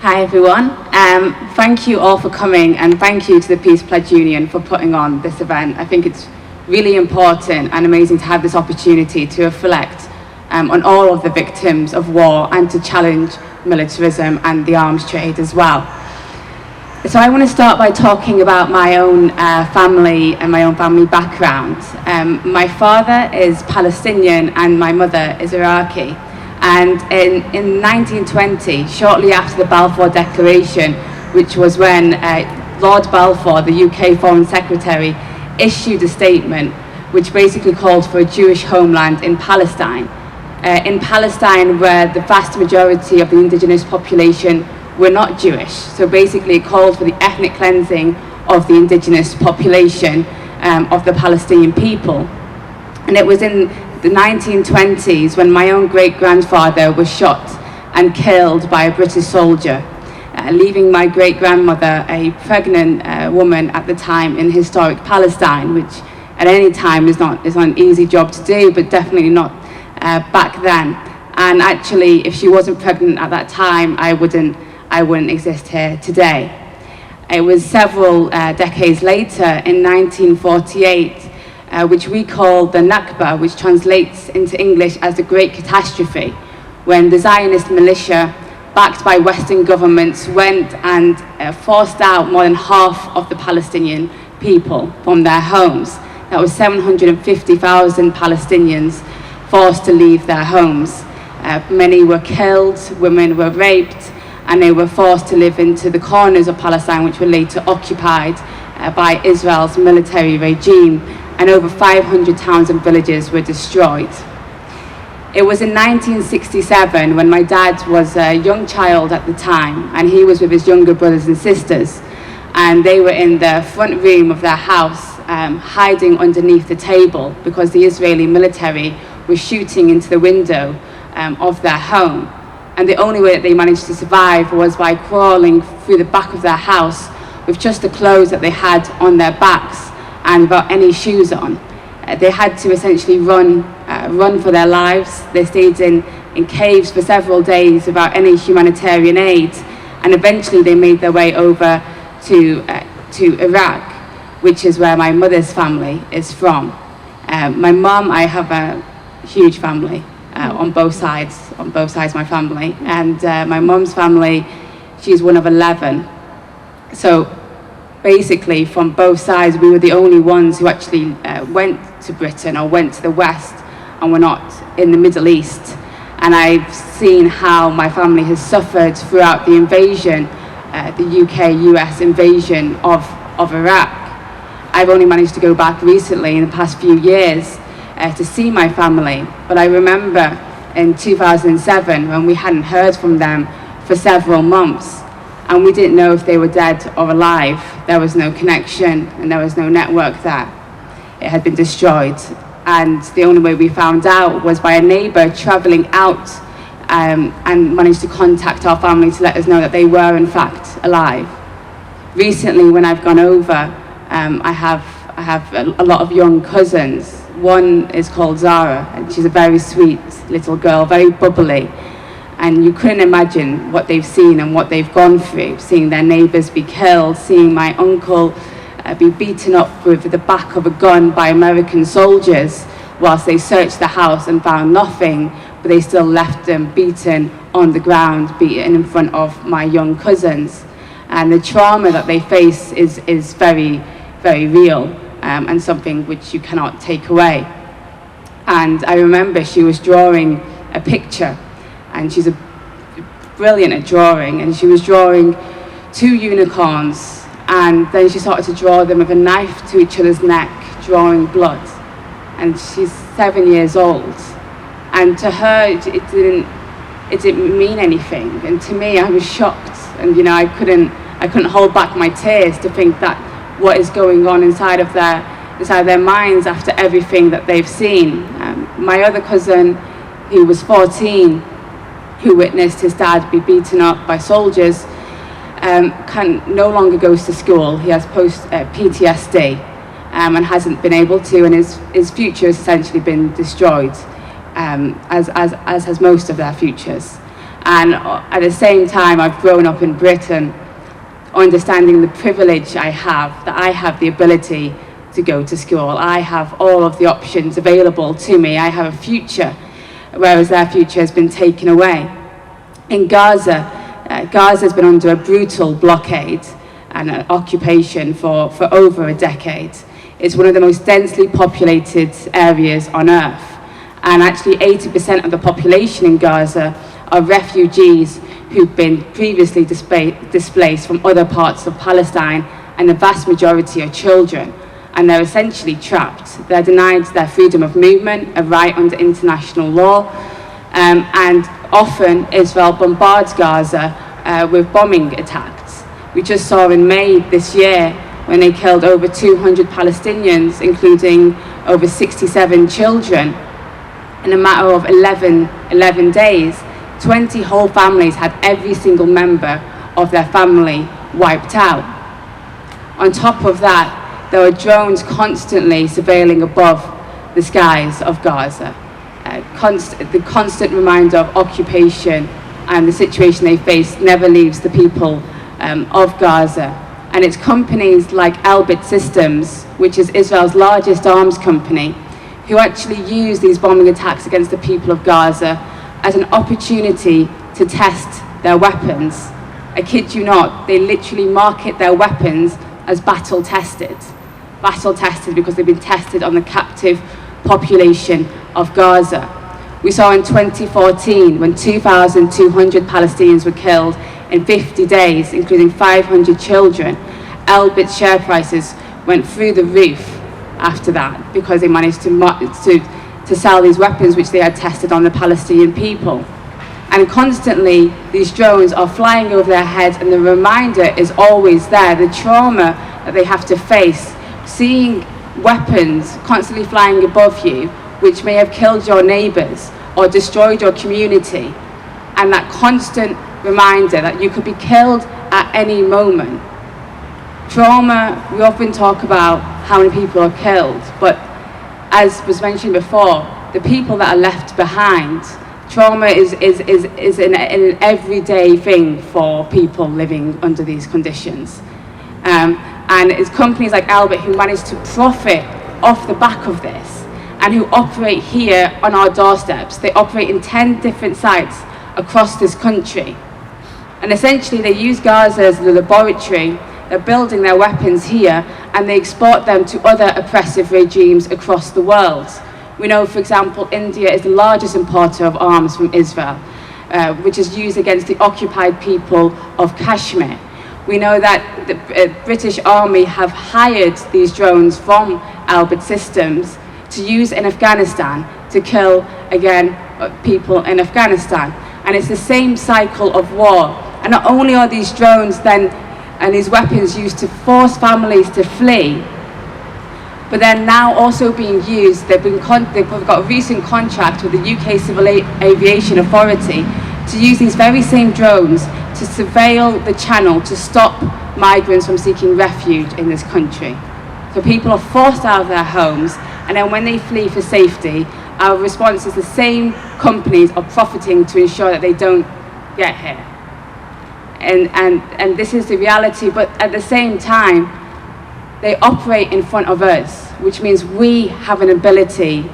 Hi everyone. Thank you all for coming, and thank you to the Peace Pledge Union for putting on this event. I think it's really important and amazing to have this opportunity to reflect on all of the victims of war and to challenge militarism and the arms trade as well. So I want to start by talking about my own family and my own family background. My father is Palestinian and my mother is Iraqi. And in 1920, shortly after the Balfour Declaration, which was when Lord Balfour, the UK Foreign Secretary, issued a statement which basically called for a Jewish homeland in Palestine. In Palestine, where the vast majority of the indigenous population were not Jewish. So basically it called for the ethnic cleansing of the indigenous population of the Palestinian people. And it was in the 1920s when my own great-grandfather was shot and killed by a British soldier, leaving my great-grandmother, a pregnant woman at the time, in historic Palestine, which at any time is not an easy job to do, but definitely not back then. And actually, if she wasn't pregnant at that time, I wouldn't exist here today. It was several decades later, in 1948, which we call the Nakba, which translates into English as the Great Catastrophe, when the Zionist militia, backed by Western governments, went and forced out more than half of the Palestinian people from their homes. That was 750,000 Palestinians forced to leave their homes. Many were killed, women were raped, and they were forced to live into the corners of Palestine, which were later occupied by Israel's military regime, and over 500 towns and villages were destroyed. It was in 1967 when my dad was a young child at the time, and he was with his younger brothers and sisters, and they were in the front room of their house hiding underneath the table because the Israeli military was shooting into the window of their home. And the only way that they managed to survive was by crawling through the back of their house with just the clothes that they had on their backs and without any shoes on. They had to essentially run for their lives. They stayed in caves for several days without any humanitarian aid, and eventually they made their way over to Iraq, which is where my mother's family is from. My mum, I have a huge family on both sides of my family, and my mum's family, she's one of 11. So basically, from both sides, we were the only ones who actually went to Britain or went to the West and were not in the Middle East. And I've seen how my family has suffered throughout the invasion, the UK-US invasion of Iraq. I've only managed to go back recently in the past few years to see my family. But I remember in 2007 when we hadn't heard from them for several months, and we didn't know if they were dead or alive. There was no connection and there was no network there. It had been destroyed. And the only way we found out was by a neighbour travelling out and managed to contact our family to let us know that they were in fact alive. Recently, when I've gone over, I have a lot of young cousins. One is called Zara, and she's a very sweet little girl, very bubbly. And you couldn't imagine what they've seen and what they've gone through, seeing their neighbours be killed, seeing my uncle be beaten up with the back of a gun by American soldiers whilst they searched the house and found nothing, but they still left them beaten on the ground, beaten in front of my young cousins. And the trauma that they face is very, very real, and something which you cannot take away. And I remember she was drawing a picture, and she's brilliant at drawing, and she was drawing 2 unicorns, and then she started to draw them with a knife to each other's neck, drawing blood. And she's 7 years old, and to her it didn't mean anything, and to me I was shocked, and I couldn't hold back my tears to think that what is going on inside their minds after everything that they've seen. My other cousin, who was 14, who witnessed his dad be beaten up by soldiers, no longer goes to school. He has PTSD and hasn't been able to, and his future has essentially been destroyed, as has most of their futures. And at the same time, I've grown up in Britain, understanding the privilege I have, that I have the ability to go to school. I have all of the options available to me. I have a future, whereas their future has been taken away. In Gaza, Gaza has been under a brutal blockade and an occupation for over a decade. It's one of the most densely populated areas on earth. And actually 80% of the population in Gaza are refugees who've been previously displaced from other parts of Palestine, and the vast majority are children. And they're essentially trapped. They're denied their freedom of movement, a right under international law, and often Israel bombards Gaza with bombing attacks. We just saw in May this year when they killed over 200 Palestinians, including over 67 children. In a matter of 11 days, 20 whole families had every single member of their family wiped out. On top of that, there are drones constantly surveilling above the skies of Gaza. The constant reminder of occupation and the situation they face never leaves the people of Gaza. And it's companies like Elbit Systems, which is Israel's largest arms company, who actually use these bombing attacks against the people of Gaza as an opportunity to test their weapons. I kid you not, they literally market their weapons as battle tested. Battle tested because they've been tested on the captive population of Gaza. We saw in 2014 when 2,200 Palestinians were killed in 50 days, including 500 children. Elbit's share prices went through the roof after that because they managed to sell these weapons which they had tested on the Palestinian people. And constantly these drones are flying over their heads, and the reminder is always there, the trauma that they have to face, seeing weapons constantly flying above you which may have killed your neighbours or destroyed your community, and that constant reminder that you could be killed at any moment. Trauma, we often talk about how many people are killed, but as was mentioned before, the people that are left behind, trauma is an everyday thing for people living under these conditions. And it's companies like Elbit who manage to profit off the back of this and who operate here on our doorsteps. They operate in 10 different sites across this country. And essentially they use Gaza as the laboratory. They're building their weapons here and they export them to other oppressive regimes across the world. We know, for example, India is the largest importer of arms from Israel, which is used against the occupied people of Kashmir. We know that the British Army have hired these drones from Elbit Systems to use in Afghanistan to kill, again, people in Afghanistan. And it's the same cycle of war. And not only are these drones then and these weapons used to force families to flee, but they're now also being used, they've got a recent contract with the UK Civil Aviation Authority to use these very same drones to surveil the channel to stop migrants from seeking refuge in this country. So people are forced out of their homes, and then when they flee for safety, our response is the same companies are profiting to ensure that they don't get here. And this is the reality, but at the same time, they operate in front of us, which means we have an ability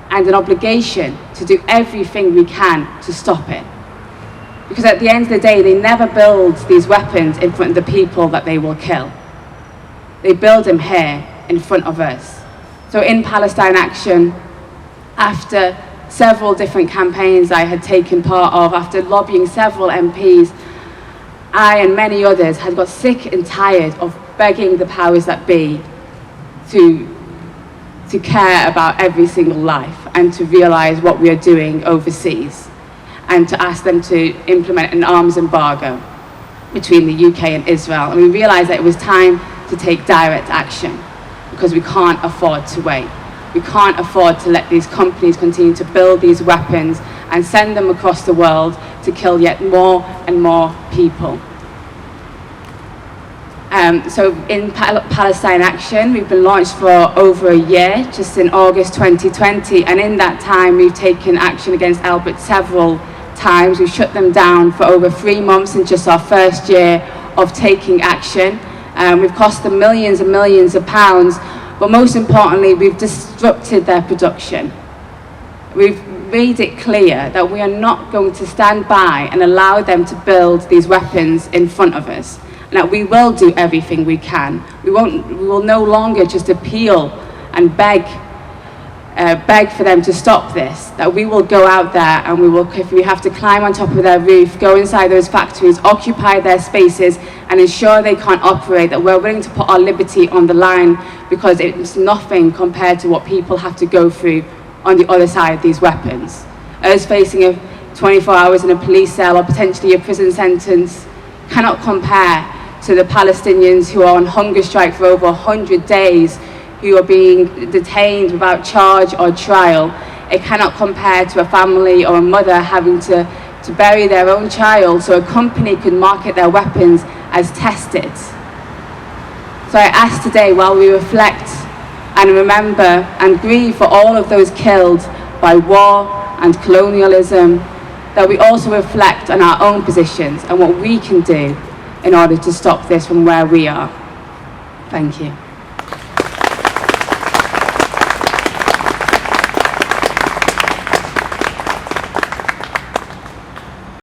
and an obligation to do everything we can to stop it. Because at the end of the day, they never build these weapons in front of the people that they will kill. They build them here in front of us. So in Palestine Action, after several different campaigns I had taken part of, after lobbying several MPs, I and many others had got sick and tired of begging the powers that be to care about every single life and to realise what we are doing overseas, and to ask them to implement an arms embargo between the UK and Israel. And we realised that it was time to take direct action because we can't afford to wait. We can't afford to let these companies continue to build these weapons and send them across the world to kill yet more and more people. So in Palestine Action, we've been launched for over a year, just in August 2020, and in that time we've taken action against Elbit several times. We've shut them down for over 3 months in just our first year of taking action. We've cost them millions and millions of pounds, but most importantly, we've disrupted their production. We've made it clear that we are not going to stand by and allow them to build these weapons in front of us, and that we will do everything we can. We will no longer just appeal and beg for them to stop this, that we will go out there and we will, if we have to climb on top of their roof, go inside those factories, occupy their spaces and ensure they can't operate, that we're willing to put our liberty on the line, because it's nothing compared to what people have to go through on the other side of these weapons. Us facing 24 hours in a police cell or potentially a prison sentence cannot compare to the Palestinians who are on hunger strike for over 100 days, who are being detained without charge or trial. It cannot compare to a family or a mother having to bury their own child so a company can market their weapons as tested. So I ask today, while we reflect and remember and grieve for all of those killed by war and colonialism, that we also reflect on our own positions and what we can do in order to stop this from where we are. Thank you.